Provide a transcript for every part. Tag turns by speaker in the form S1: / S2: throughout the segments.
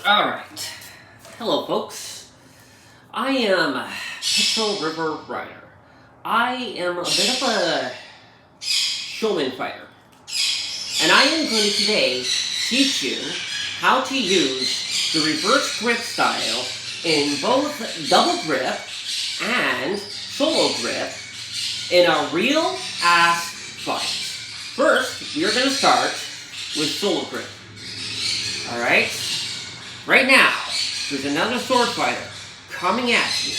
S1: Alright. Hello, folks. I am Pixel River Rider. I am a bit of a showman fighter. And I am going to today teach you how to use the reverse grip style in both double grip and solo grip in a real ass fight. First, we are going to start with solo grip. Alright? Right now, there's another sword fighter coming at me.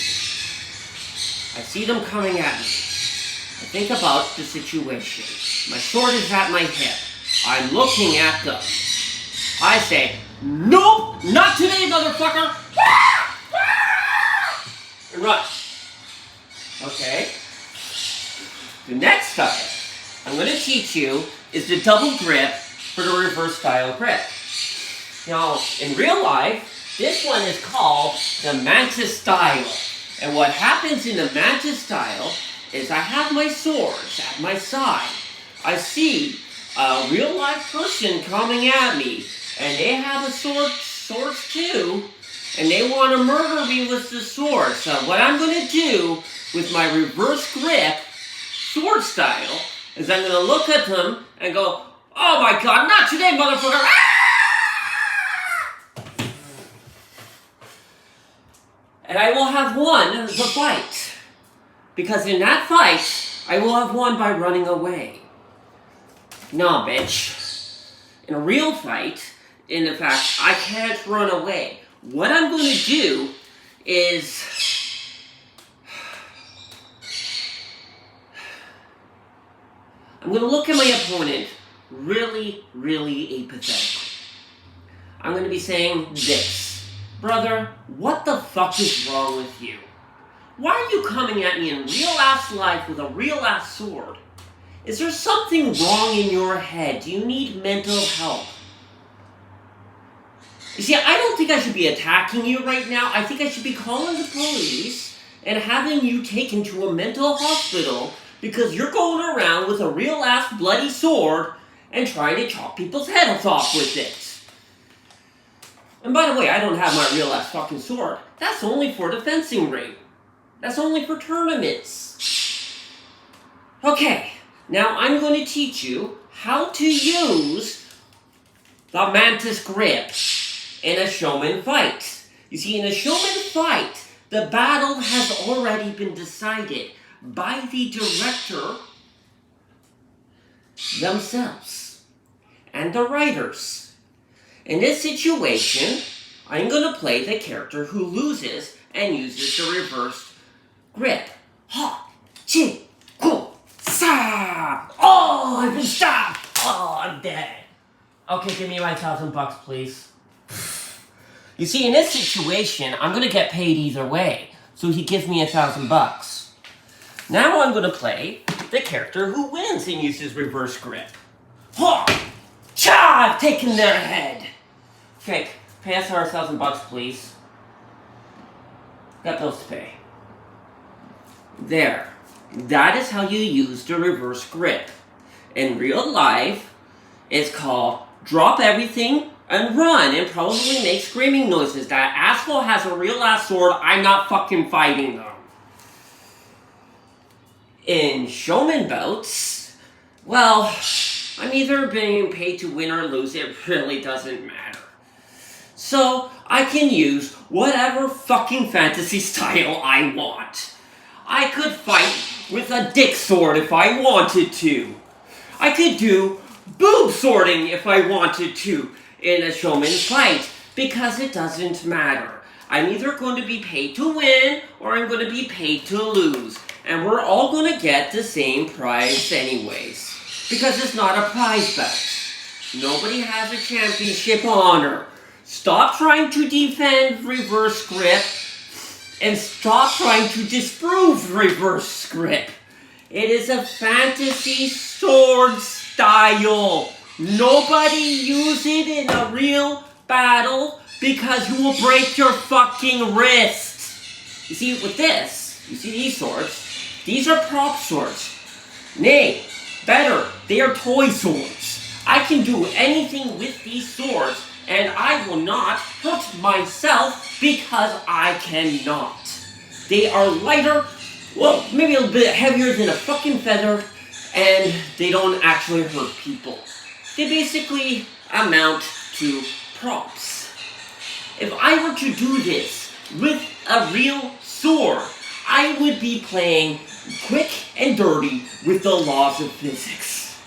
S1: I see them coming at me. I think about the situation. My sword is at my hip. I'm looking at them. I say, nope, not today, motherfucker! And run. Okay? The next style I'm going to teach you is the double grip for the reverse style grip. Now, in real life, this one is called the mantis style. And what happens in the mantis style is I have my swords at my side. I see a real life person coming at me, and they have swords too, and they want to murder me with the sword. So what I'm going to do with my reverse grip sword style is I'm going to look at them and go, oh my god, not today, motherfucker! Ah! And I will have won the fight. Because in that fight, I will have won by running away. No, bitch. In a real fight, in fact, I can't run away. What I'm going to do is... I'm going to look at my opponent really, really apathetically. I'm going to be saying this. Brother, what the fuck is wrong with you? Why are you coming at me in real-ass life with a real-ass sword? Is there something wrong in your head? Do you need mental help? You see, I don't think I should be attacking you right now. I think I should be calling the police and having you taken to a mental hospital because you're going around with a real-ass bloody sword and trying to chop people's heads off with it. And by the way, I don't have my real-ass fucking sword. That's only for the fencing ring. That's only for tournaments. Okay, now I'm going to teach you how to use the mantis grip in a showman fight. You see, in a showman fight, the battle has already been decided by the director themselves and the writers. In this situation, I'm going to play the character who loses and uses the reverse grip. Ha! Chi! Ku! Sa! Oh, I've been stopped! Oh, I'm dead. Okay, give me my $1,000, please. You see, in this situation, I'm going to get paid either way. So he gives me $1,000. Now I'm going to play the character who wins and uses reverse grip. Ha! Cha! I've taken their head. Okay, pay us our $1,000, please. Got bills to pay. There. That is how you use the reverse grip. In real life, it's called drop everything and run and probably make screaming noises. That asshole has a real ass sword. I'm not fucking fighting them. In showman bouts, well, I'm either being paid to win or lose. It really doesn't matter. So, I can use whatever fucking fantasy style I want. I could fight with a dick sword if I wanted to. I could do boob swording if I wanted to in a showman fight, because it doesn't matter. I'm either going to be paid to win or I'm going to be paid to lose. And we're all going to get the same prize anyways. Because it's not a prize bout. Nobody has a championship honor. Stop trying to defend reverse grip and stop trying to disprove reverse grip. It is a fantasy sword style. Nobody use it in a real battle because you will break your fucking wrist. You see, with this, you see these swords? These are prop swords. Nay, better, they are toy swords. I can do anything with these swords And I will not hurt myself because I cannot. They are lighter, well, maybe a little bit heavier than a fucking feather, and they don't actually hurt people. They basically amount to props. If I were to do this with a real sword, I would be playing quick and dirty with the laws of physics.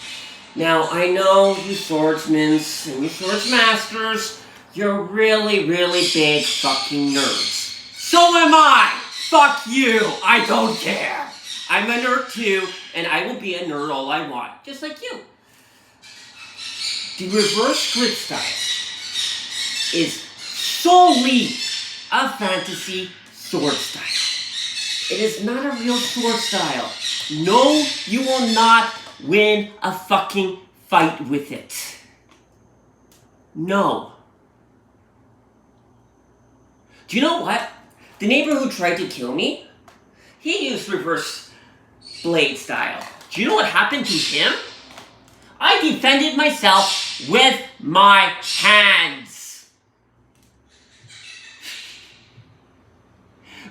S1: Now, I know you swordsmen and you swordsmasters, you're really, really big fucking nerds. So am I! Fuck you! I don't care! I'm a nerd too, and I will be a nerd all I want, just like you. The reverse grip style is solely a fantasy sword style. It is not a real sword style. No, you will not win a fucking fight with it. No. Do you know what? The neighbor who tried to kill me, he used reverse blade style. Do you know what happened to him? I defended myself with my hands.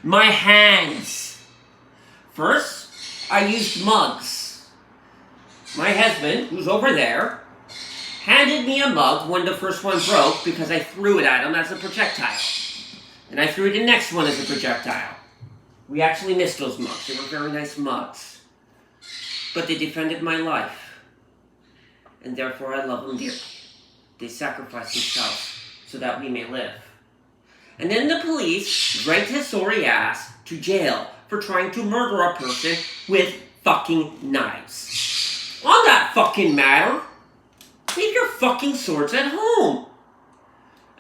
S1: My hands. First, I used mugs. My husband, who's over there, handed me a mug when the first one broke because I threw it at him as a projectile. And I threw the next one as a projectile. We actually missed those mugs. They were very nice mugs. But they defended my life. And therefore I love them dearly. They sacrificed themselves so that we may live. And then the police dragged his sorry ass to jail for trying to murder a person with fucking knives. On that fucking matter, leave your fucking swords at home.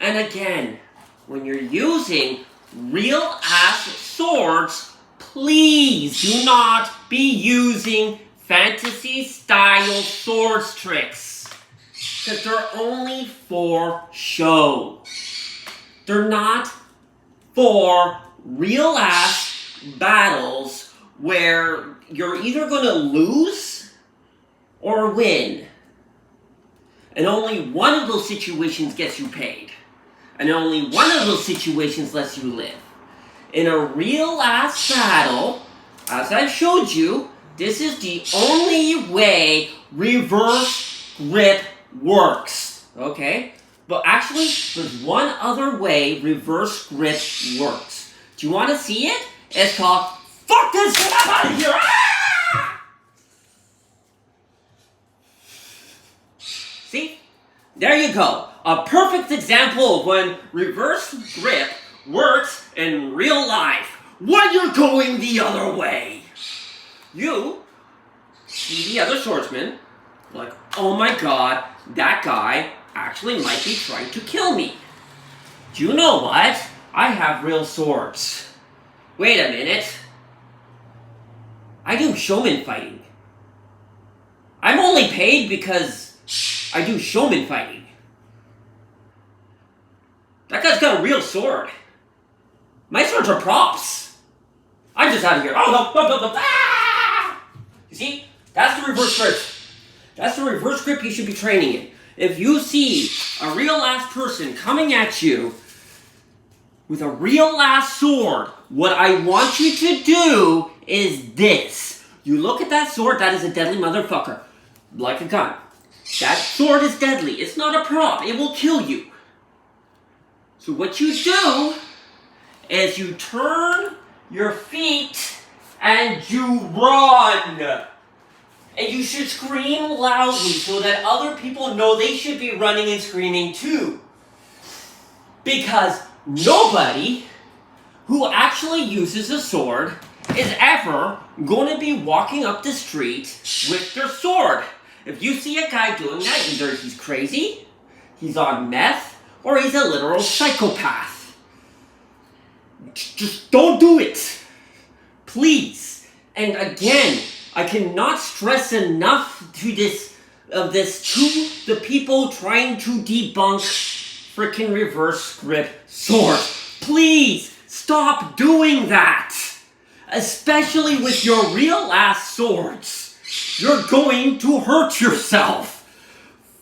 S1: And again, when you're using real ass swords, please do not be using fantasy style swords tricks. Because they're only for show. They're not for real ass battles where you're either going to lose or win. And only one of those situations gets you paid. And only one of those situations lets you live. In a real ass battle, as I showed you, this is the only way reverse grip works. Okay? But actually, there's one other way reverse grip works. Do you want to see it? It's called, fuck this shit, I'm out of here! Ah! See? There you go. A perfect example of when reverse grip works in real life when you're going the other way. You see the other swordsman, like, oh my god, that guy actually might be trying to kill me. Do you know what? I have real swords. Wait a minute. I do showman fighting. I'm only paid because I do showman fighting. That guy's got a real sword. My swords are props. I'm just out of here. Oh, no. Ah! You see? That's the reverse grip. That's the reverse grip you should be training in. If you see a real ass person coming at you with a real ass sword, what I want you to do is this. You look at that sword, that is a deadly motherfucker. Like a gun. That sword is deadly. It's not a prop. It will kill you. So what you do is you turn your feet and you run. And you should scream loudly so that other people know they should be running and screaming too. Because nobody who actually uses a sword is ever going to be walking up the street with their sword. If you see a guy doing that, either he's crazy, he's on meth, or he's a literal psychopath. Just don't do it. Please. And again, I cannot stress enough to this to the people trying to debunk freaking reverse grip swords. Please stop doing that. Especially with your real ass swords. You're going to hurt yourself.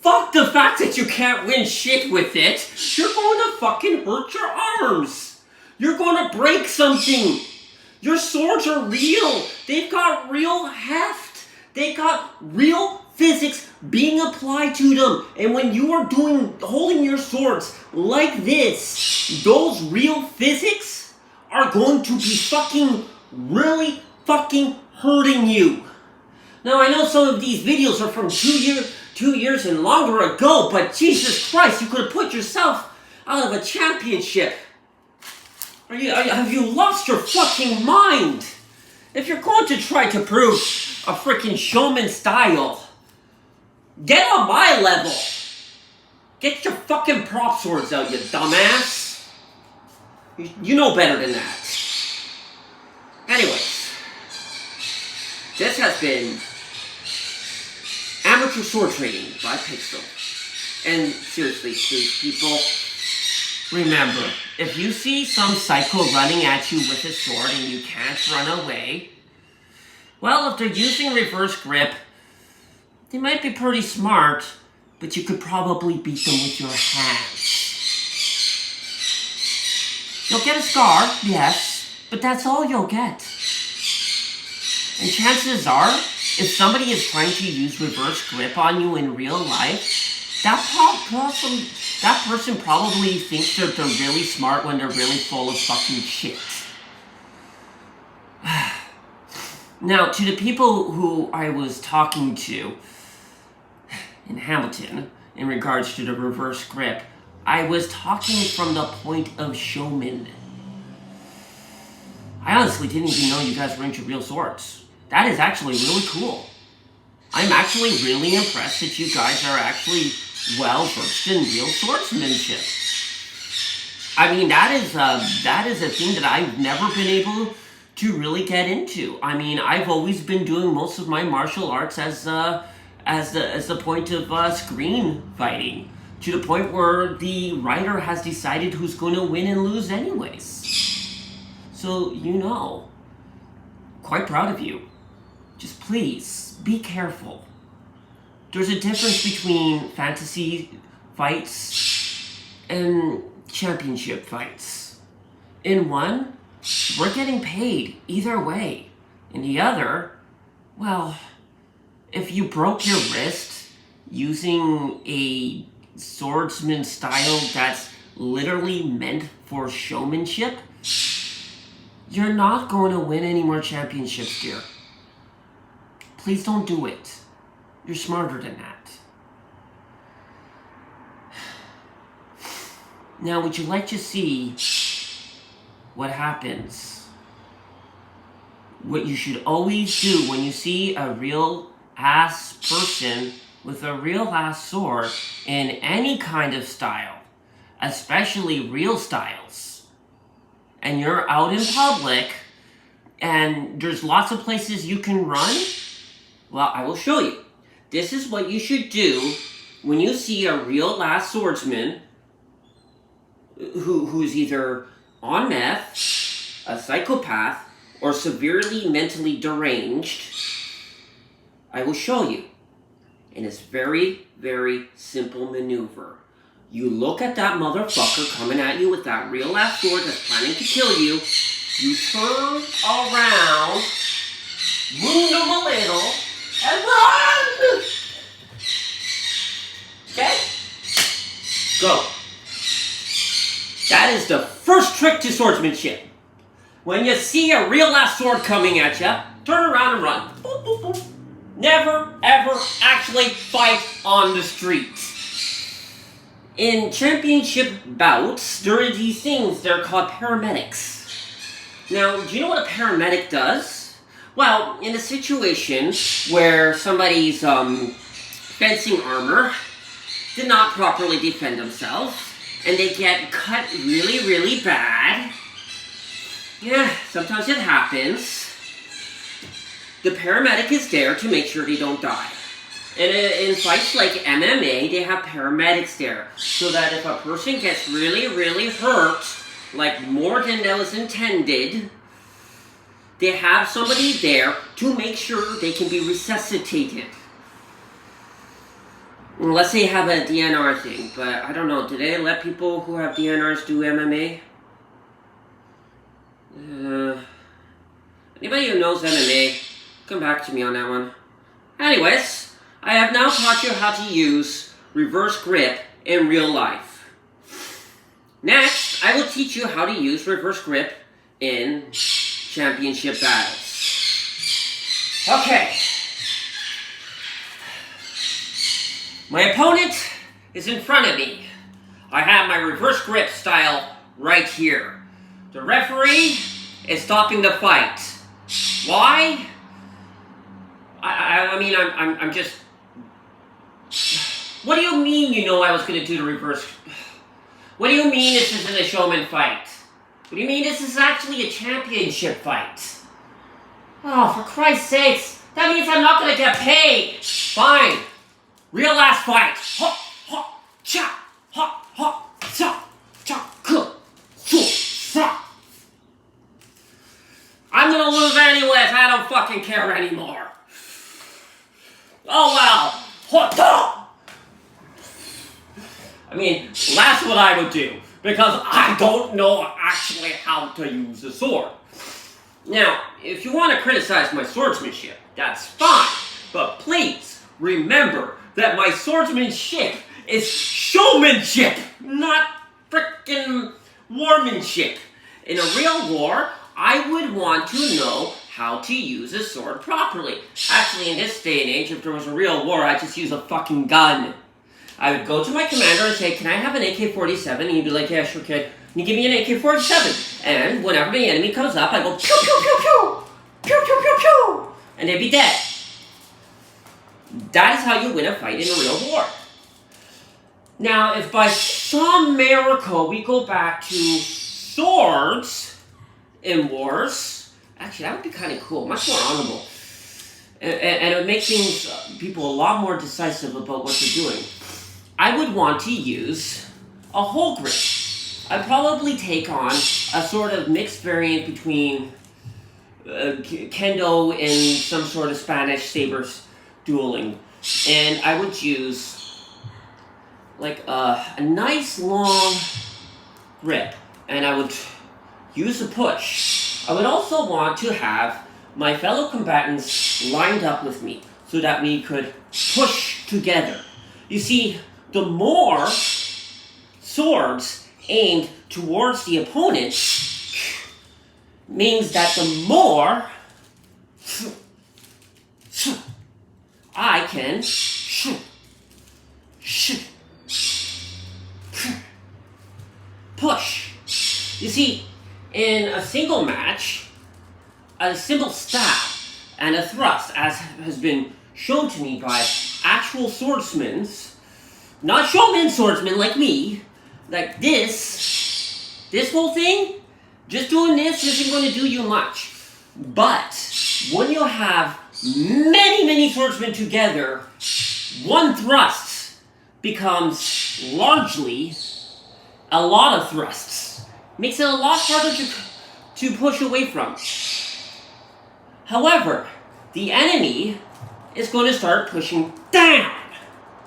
S1: Fuck the fact that you can't win shit with it. You're going to fucking hurt your arms. You're going to break something. Your swords are real. They've got real heft. They got real physics being applied to them. And when you are holding your swords like this, those real physics are going to be fucking really fucking hurting you. Now I know some of these videos are from 2 years and longer ago, but Jesus Christ, you could have put yourself out of a championship. Have you lost your fucking mind? If you're going to try to prove a freaking showman style, get on my level. Get your fucking prop swords out, you dumbass. You know better than that. Anyways, this has been Amateur Sword Training by Pixel. And seriously, please, people, remember, if you see some psycho running at you with a sword and you can't run away, well, if they're using reverse grip, they might be pretty smart, but you could probably beat them with your hands. You'll get a scar, yes, but that's all you'll get. And chances are, if somebody is trying to use reverse grip on you in real life, that person probably thinks that they're really smart when they're really full of fucking shit. Now, to the people who I was talking to in Hamilton in regards to the reverse grip, I was talking from the point of showman. I honestly didn't even know you guys were into real swords. That is actually really cool. I'm actually really impressed that you guys are actually well versed in real swordsmanship. I mean, that is a thing that I've never been able to really get into. I mean, I've always been doing most of my martial arts as the point of screen fighting, to the point where the writer has decided who's going to win and lose anyways. So, you know, quite proud of you. Just please, be careful. There's a difference between fantasy fights and championship fights. In one, we're getting paid either way. In the other, well, if you broke your wrist using a swordsman style that's literally meant for showmanship, you're not going to win any more championships, dear. Please don't do it. You're smarter than that. Now, would you like to see what happens? What you should always do when you see a real-ass person with a real-ass sword in any kind of style, especially real styles, and you're out in public, and there's lots of places you can run, well, I will show you. This is what you should do when you see a real-ass swordsman who's either on meth, a psychopath, or severely mentally deranged. I will show you. And it's very, very simple maneuver. You look at that motherfucker coming at you with that real-ass sword that's planning to kill you. You turn around, wound him a little, and run! Okay? Go. That is the first trick to swordsmanship. When you see a real-ass sword coming at you, turn around and run. Boop, boop, boop. Never, ever actually fight on the street. In championship bouts, there are these things, they're called paramedics. Now, do you know what a paramedic does? Well, in a situation where somebody's fencing armor did not properly defend themselves, and they get cut really, really bad, yeah, sometimes it happens, the paramedic is there to make sure they don't die. And in fights like MMA, they have paramedics there, so that if a person gets really, really hurt, like more than that was intended, they have somebody there to make sure they can be resuscitated. Let's say you have a DNR thing, but I don't know. Do they let people who have DNRs do MMA? Anybody who knows MMA, come back to me on that one. Anyways, I have now taught you how to use reverse grip in real life. Next, I will teach you how to use reverse grip in championship battles. Okay. My opponent is in front of me. I have my reverse grip style right here. The referee is stopping the fight. Why? I mean, I'm just... What do you mean you know I was going to do the reverse... What do you mean this isn't a showman fight? What do you mean this is actually a championship fight? Oh, for Christ's sakes, that means I'm not going to get paid. Fine. Real last fight. Ha, ha, cha, ha, ha, cha, cha, ku, su, sa. I'm going to lose anyways. I don't fucking care anymore. Oh well. Ha, ta. I mean, that's what I would do, because I don't know actually how to use the sword. Now, if you want to criticize my swordsmanship, that's fine, but please remember that my swordsmanship is showmanship, not frickin' warmanship. In a real war, I would want to know how to use a sword properly. Actually, in this day and age, if there was a real war, I'd just use a fucking gun. I would go to my commander and say, can I have an AK-47? And he'd be like, yeah, sure, kid. And he'd give me an AK-47. And whenever the enemy comes up, I go, pew, pew, pew, pew! Pew, pew, pew, pew! And they'd be dead. That is how you win a fight in a real war. Now, if by some miracle we go back to swords in wars, actually, that would be kind of cool, much more honorable. And it would make things, people a lot more decisive about what they're doing. I would want to use a whole grip. I'd probably take on a sort of mixed variant between kendo and some sort of Spanish sabers dueling. And I would use like a nice long grip. And I would use a push. I would also want to have my fellow combatants lined up with me so that we could push together. You see, the more swords aimed towards the opponent means that the more I can push. You see, in a single match, a simple stab and a thrust, as has been shown to me by actual swordsmen, not showman swordsmen like me, like this whole thing, just doing this isn't going to do you much. But when you have many swordsmen together, one thrust becomes largely a lot of thrusts. Makes it a lot harder to push away from. However, the enemy is going to start pushing down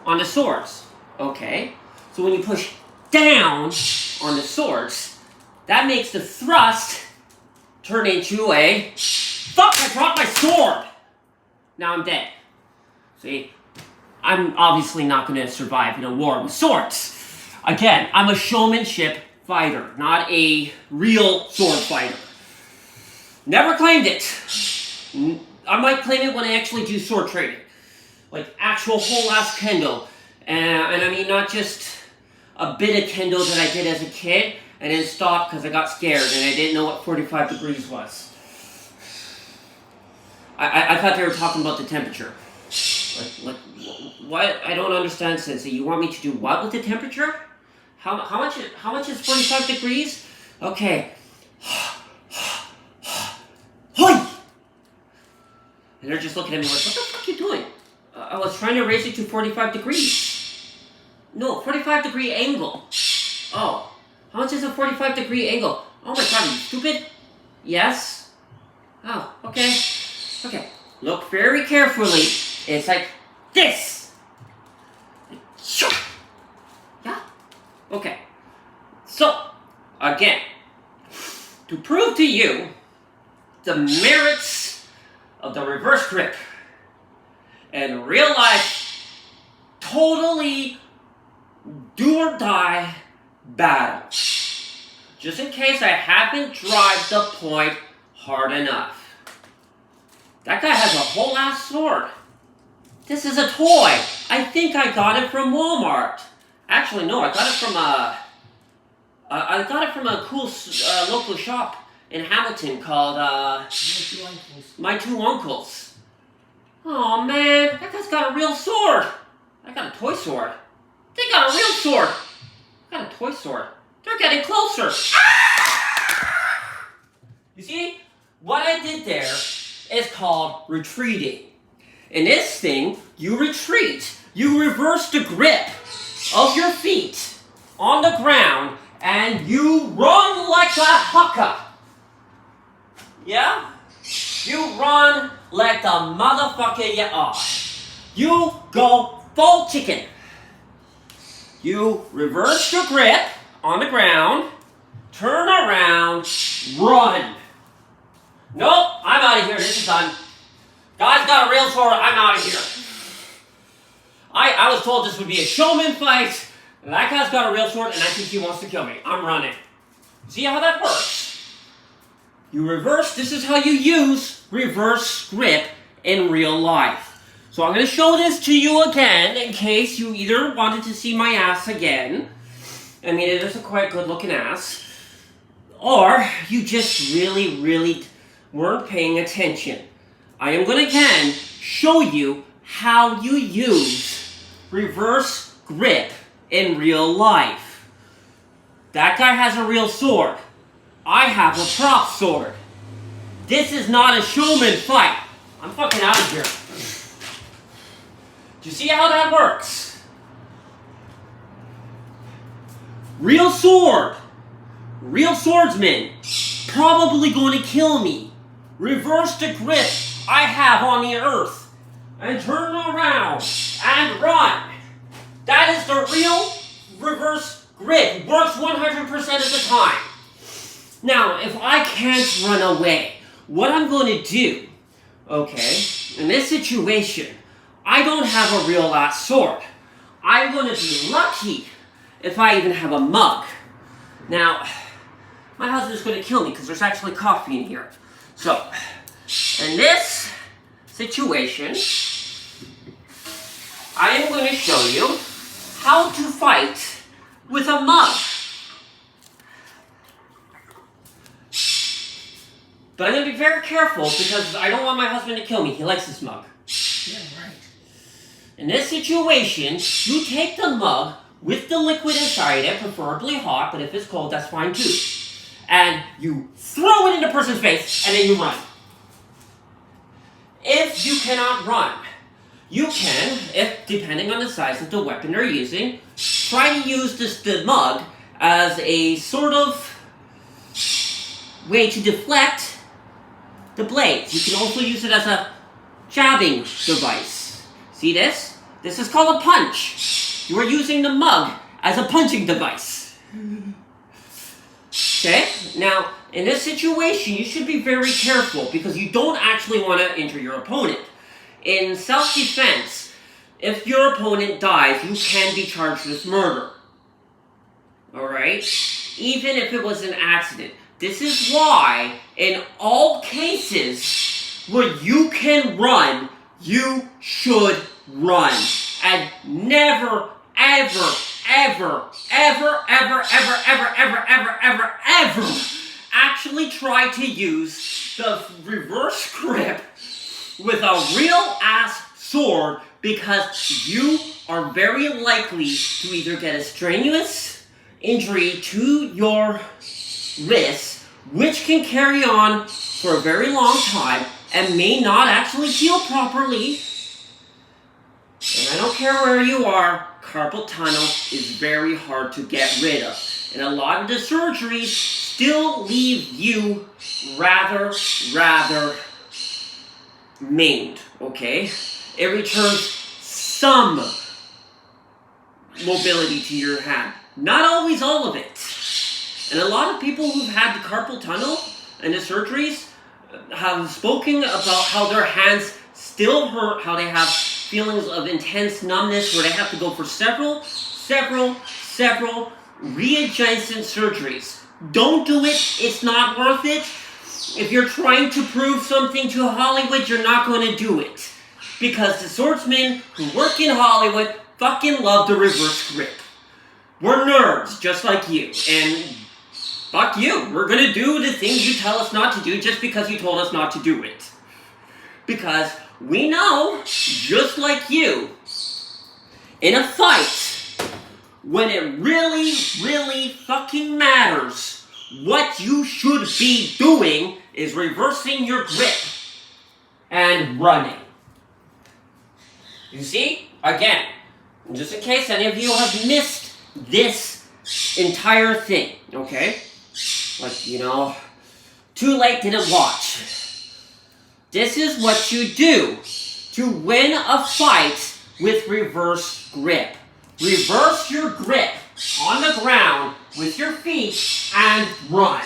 S1: on the swords. Okay? So when you push down on the swords, that makes the thrust turn into a... Fuck, I dropped my sword! Now I'm dead. See? I'm obviously not going to survive in a war with swords. Again, I'm a showmanship fighter, not a real sword fighter. Never claimed it. I might claim it when I actually do sword training. Like actual whole ass kendo. And I mean not just a bit of kendo that I did as a kid and then stopped because I got scared and I didn't know what 45 degrees was. I thought they were talking about the temperature. Like what? I don't understand, Sensei. You want me to do what with the temperature? How much is 45 degrees? Okay. Hoi! And they're just looking at me like, what the fuck are you doing? I was trying to raise it to 45 degrees. No, 45 degree angle. Oh. How much is a 45 degree angle? Oh my god, are you stupid? Yes? Oh, okay. Okay. Look very carefully. It's like this. Like Okay, so, again, to prove to you the merits of the reverse grip and real life, totally do or die battle. Just in case I haven't drive the point hard enough. That guy has a whole ass sword. This is a toy. I think I got it from Walmart. Actually, no, I got it from a cool local shop in Hamilton called My Two Uncles. Oh man, that guy's got a real sword. I got a toy sword. They got a real sword. I got a toy sword. They're getting closer. You see, what I did there is called retreating. In this thing, you retreat. You reverse the grip of your feet on the ground and you run like a haka. Yeah? You run like the motherfucker you are. You go full chicken. You reverse your grip on the ground, turn around, run. Nope, I'm out of here. This is done. Guy's got a real sword. I'm out of here. I was told this would be a showman fight. And that guy's got a real sword, and I think he wants to kill me. I'm running. See how that works? You reverse. This is how you use reverse grip in real life. So I'm going to show this to you again in case you either wanted to see my ass again. I mean, it is a quite good looking ass. Or you just really weren't paying attention. I am going to again show you how you use reverse grip in real life. That guy has a real sword. I have a prop sword. This is not a showman fight. I'm fucking out of here. Do you see how that works? Real sword. Real swordsman. Probably going to kill me. Reverse the grip I have on the earth. And turn around. And run. That is the real reverse grip. Works 100% of the time. Now, if I can't run away, what I'm going to do, okay, in this situation, I don't have a real ass sword. I'm going to be lucky if I even have a mug. Now, my husband's going to kill me because there's actually coffee in here. So, in this situation, I am going to show you how to fight with a mug. But I'm going to be very careful because I don't want my husband to kill me. He likes this mug.
S2: Yeah, right.
S1: In this situation, you take the mug with the liquid inside it, preferably hot, but if it's cold, that's fine too. And you throw it in the person's face, and then you run. If you cannot run, you can, if depending on the size of the weapon they're using, try to use the mug as a sort of way to deflect the blades. You can also use it as a jabbing device. See this? This is called a punch. You are using the mug as a punching device. Okay? Now, in this situation, you should be very careful because you don't actually want to injure your opponent. In self-defense, if your opponent dies, you can be charged with murder. Alright? Even if it was an accident. This is why, in all cases where you can run, you should run. And never, ever, ever, ever, ever, ever, ever, ever, ever, ever, ever actually try to use the reverse grip with a real ass sword because you are very likely to either get a strenuous injury to your wrist, which can carry on for a very long time and may not actually heal properly. And I don't care where you are, carpal tunnel is very hard to get rid of. And a lot of the surgeries still leave you rather maimed, okay? It returns some mobility to your hand, not always all of it. And a lot of people who've had the carpal tunnel and the surgeries have spoken about how their hands still hurt, how they have feelings of intense numbness where they have to go for several readjacent surgeries. Don't do it. It's not worth it. If you're trying to prove something to Hollywood, you're not going to do it. Because the swordsmen who work in Hollywood fucking love the reverse grip. We're nerds, just like you. And fuck you. We're going to do the things you tell us not to do just because you told us not to do it. Because we know, just like you, in a fight, when it really fucking matters, what you should be doing is reversing your grip and running. You see? Again, just in case any of you have missed this entire thing, okay? Like, you know, too late, didn't watch. This is what you do to win a fight with reverse grip. Reverse your grip on the ground with your feet and run.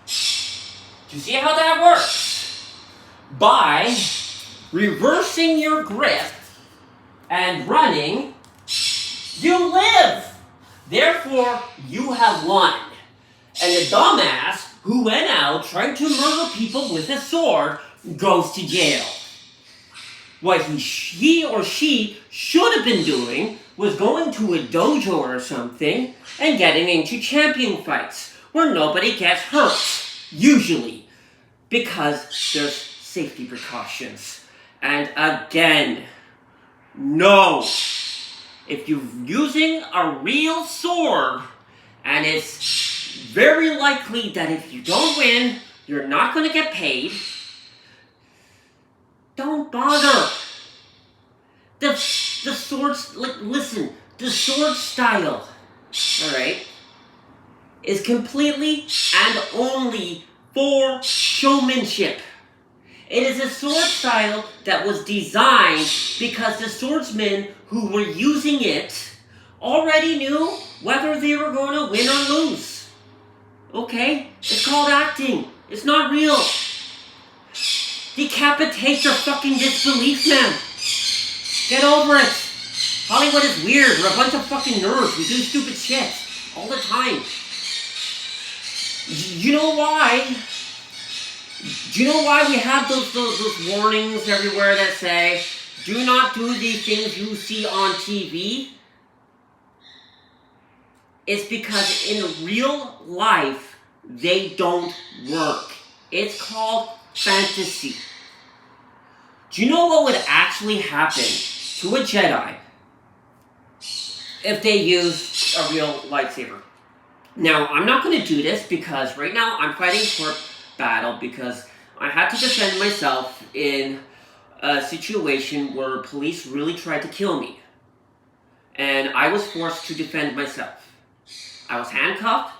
S1: Do you see how that works? By reversing your grip and running, you live. Therefore, you have won. And the dumbass who went out trying to murder people with a sword goes to jail. What he or she should have been doing was going to a dojo or something and getting into champion fights where nobody gets hurt, usually, because there's safety precautions. And again, no. If you're using a real sword, and it's very likely that if you don't win, you're not going to get paid, don't bother. The swords, listen, the sword style, alright, is completely and only for showmanship. It is a sword style that was designed because the swordsmen who were using it already knew whether they were going to win or lose. Okay? It's called acting. It's not real. Decapitate your fucking disbelief, man. Get over it. Hollywood is weird. We're a bunch of fucking nerds. We do stupid shit all the time. You know why? Do you know why we have those warnings everywhere that say, do not do the things you see on TV? It's because in real life, they don't work. It's called fantasy. Do you know what would actually happen to a Jedi if they used a real lightsaber? Now, I'm not going to do this because right now I'm fighting for battle because I had to defend myself in a situation where police really tried to kill me. And I was forced to defend myself. I was handcuffed,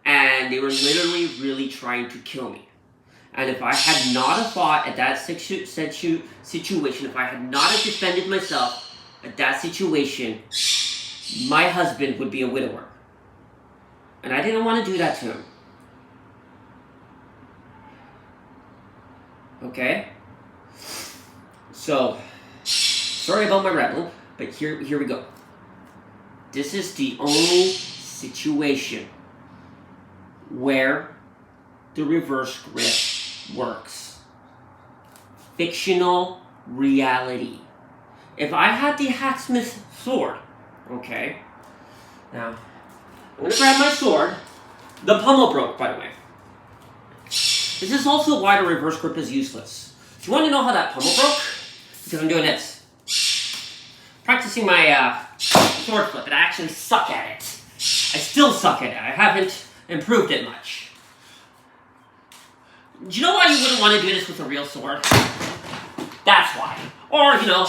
S1: and they were literally really trying to kill me. And if I had not have fought at that situation, if I had not have defended myself at that situation, my husband would be a widower. And I didn't want to do that to him. Okay? So, sorry about my rambling, but here we go. This is the only situation where the reverse grip works. Fictional reality. If I had the hacksmith sword, okay, now I'm going to grab my sword. The pommel broke, by the way. This is also why the reverse grip is useless. Do you want to know how that pommel broke? Because I'm doing this. Practicing my sword flip, and I actually suck at it. I still suck at it. I haven't improved it much. Do you know why you wouldn't want to do this with a real sword? That's why. Or, you know,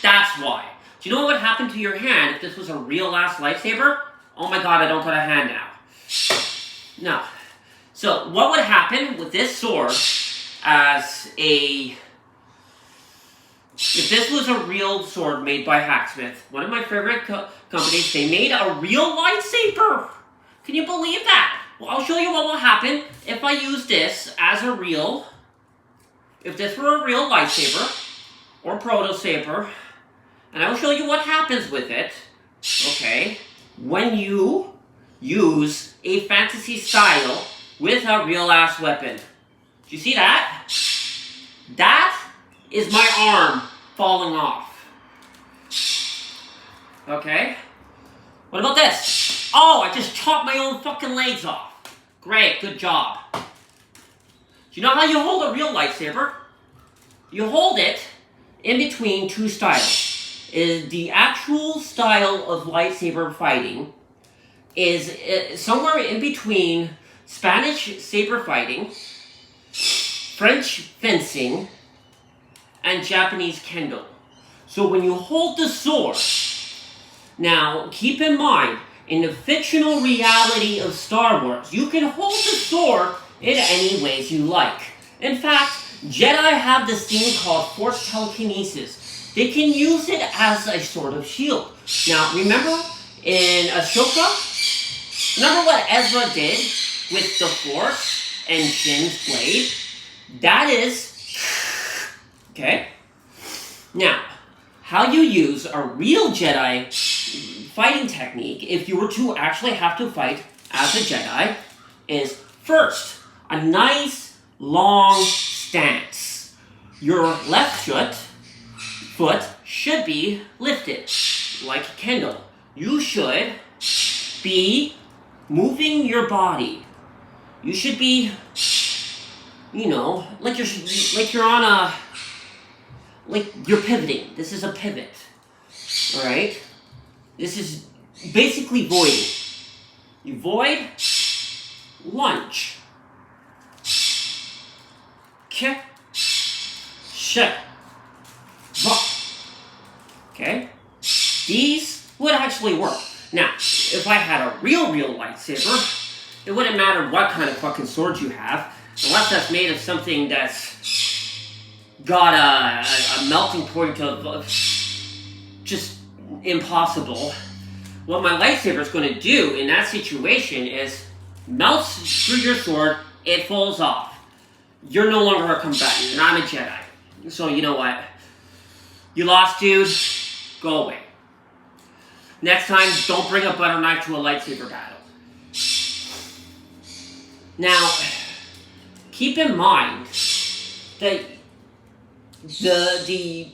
S1: that's why. Do you know what would happen to your hand if this was a real-ass lightsaber? Oh my god, I don't got a hand now. No. So, what would happen with this sword as a if this was a real sword made by Hacksmith, one of my favorite companies, they made a real lightsaber. Can you believe that? Well, I'll show you what will happen if I use this as a real, if this were a real lightsaber, or proto-saber, and I will show you what happens with it, okay, when you use a fantasy style with a real-ass weapon. Do you see that? That is my arm falling off. Okay? What about this? Oh, I just chopped my own fucking legs off. Great, good job. Do you know how you hold a real lightsaber? You hold it in between two styles. The actual style of lightsaber fighting is somewhere in between Spanish saber fighting, French fencing, and Japanese kendo. So when you hold the sword, now keep in mind, in the fictional reality of Star Wars, you can hold the sword in any ways you like. In fact, Jedi have this thing called Force telekinesis. They can use it as a sort of shield. Now, remember in Ahsoka? Remember what Ezra did with the Force and Shin's blade? That is... Okay? Now, how you use a real Jedi fighting technique, if you were to actually have to fight as a Jedi, is first, a nice long stance. Your left foot should be lifted, like Kendall. You should be moving your body. You should be, you know, like you're on a, like you're pivoting. This is a pivot, all right? This is basically voiding. You void, lunge, kick, shit, drop. Okay? These would actually work. Now, if I had a real lightsaber, it wouldn't matter what kind of fucking sword you have, unless that's made of something that's got a melting point of just impossible. What my lightsaber is going to do in that situation is melts through your sword, it falls off. You're no longer a combatant, and I'm a Jedi. So you know what? You lost, dude. Go away. Next time, don't bring a butter knife to a lightsaber battle. Now, keep in mind that the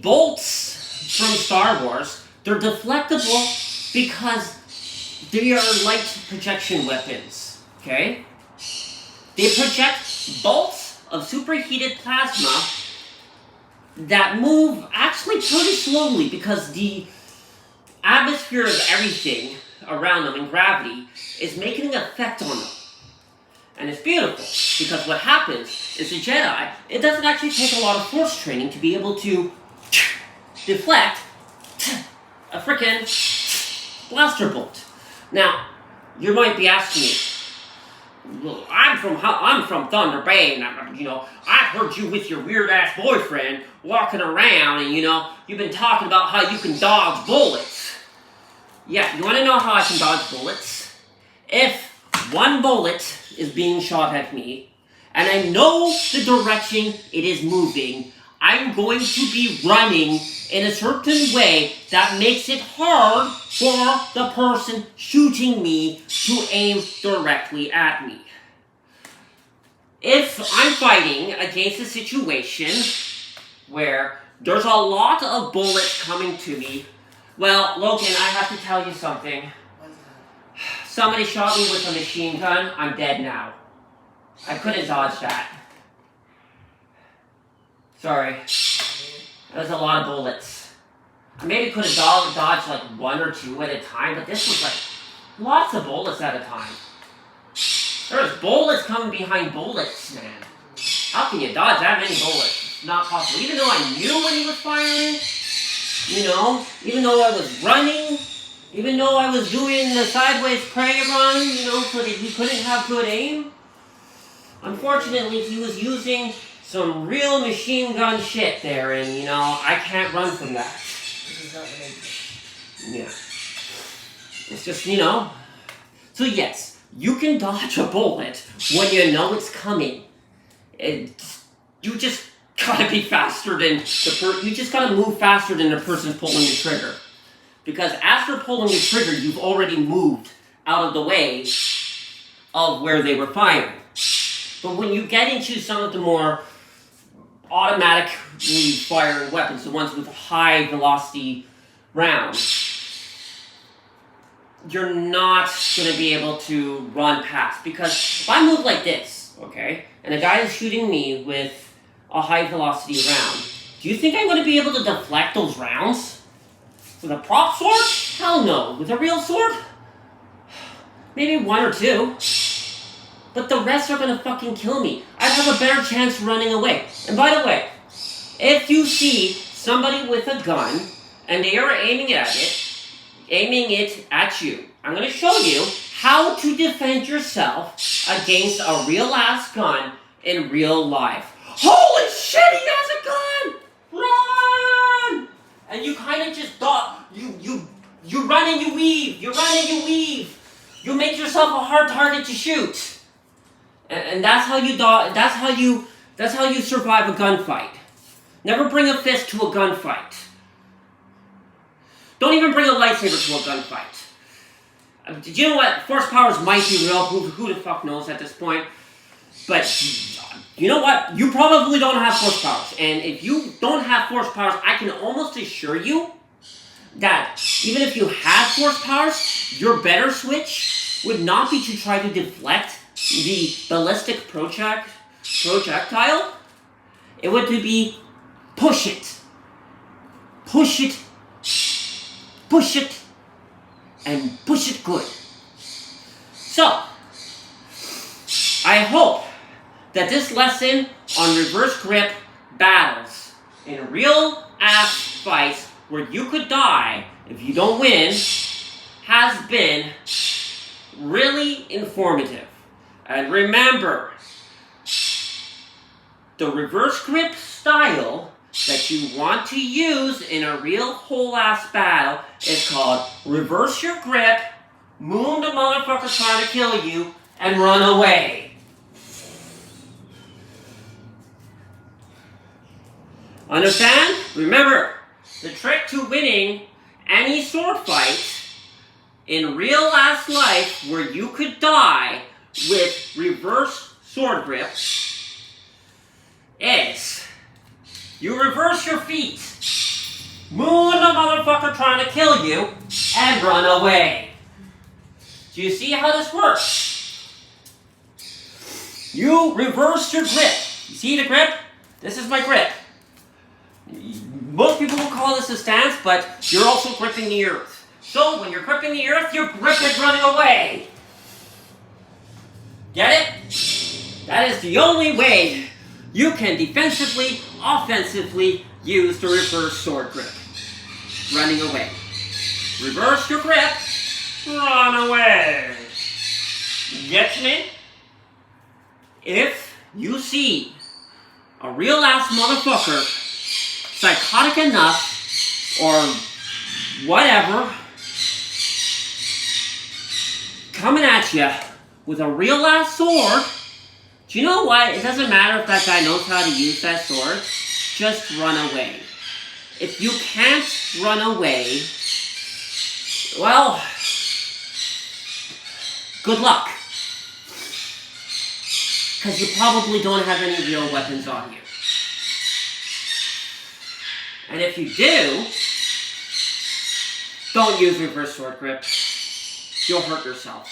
S1: bolts from Star Wars, they're deflectable because they are light projection weapons, okay? They project bolts of superheated plasma that move actually pretty slowly because the atmosphere of everything around them and gravity is making an effect on them. And it's beautiful, because what happens is the Jedi, it doesn't actually take a lot of force training to be able to deflect a frickin' blaster bolt. Now, you might be asking me, well, I'm from Thunder Bay, and you know, I heard you with your weird-ass boyfriend walking around, and you know, you've been talking about how you can dodge bullets. Yeah, you want to know how I can dodge bullets? If one bullet is being shot at me, and I know the direction it is moving, I'm going to be running in a certain way that makes it hard for the person shooting me to aim directly at me. If I'm fighting against a situation where there's a lot of bullets coming to me, well, Logan, I have to tell you something. Somebody shot me with a machine gun. I'm dead now. I couldn't dodge that. Sorry. That was a lot of bullets. I maybe could have dodged like one or two at a time, but this was like lots of bullets at a time. There's bullets coming behind bullets, man. How can you dodge that many bullets? It's not possible. Even though I knew when he was firing, you know, even though I was running, even though I was doing the sideways prey run, you know, so that he couldn't have good aim. Unfortunately, he was using some real machine gun shit there, and you know, I can't run from that.
S2: This is not what I do.
S1: Yeah. It's just, you know. So yes, you can dodge a bullet when you know it's coming. You just gotta be faster than you just gotta move faster than the person pulling the trigger. Because after pulling the trigger, you've already moved out of the way of where they were firing. But when you get into some of the more automatically firing weapons, the ones with high velocity rounds, you're not going to be able to run past. Because if I move like this, okay, and a guy is shooting me with a high velocity round, do you think I'm going to be able to deflect those rounds? With a prop sword? Hell no. With a real sword? Maybe one or two. But the rest are gonna fucking kill me. I'd have a better chance running away. And by the way, if you see somebody with a gun and they are aiming it at you, I'm gonna show you how to defend yourself against a real ass gun in real life. Holy shit, he has a gun! Run! And you kind of just you run and you weave. You run and you weave. You make yourself a hard target to shoot. And that's how you that's how you survive a gunfight. Never bring a fist to a gunfight. Don't even bring a lightsaber to a gunfight. You know what? Force powers might be real. Who the fuck knows at this point? But you know what? You probably don't have force powers. And if you don't have force powers, I can almost assure you that even if you had force powers, your better switch would not be to try to deflect the ballistic projectile. It would be push it, push it, push it, and push it good. So, I hope that this lesson on reverse grip battles in real ass fights where you could die if you don't win has been really informative. And remember, the reverse grip style that you want to use in a real whole ass battle is called reverse your grip, moon the motherfucker trying to kill you, and run away. Understand? Remember, the trick to winning any sword fight in real ass life where you could die with reverse sword grip is you reverse your feet, moon the motherfucker trying to kill you, and run away. Do you see how this works? You reverse your grip. You see the grip? This is my grip. Most people will call this a stance, but you're also gripping the earth. So when you're gripping the earth, you're gripping running away. Get it? That is the only way you can defensively, offensively use the reverse sword grip. Running away. Reverse your grip, run away. Get me? If you see a real ass motherfucker psychotic enough, or whatever, coming at you with a real ass sword, do you know what? It doesn't matter if that guy knows how to use that sword. Just run away. If you can't run away, well, good luck. Because you probably don't have any real weapons on you. And if you do, don't use reverse sword grip. You'll hurt yourself.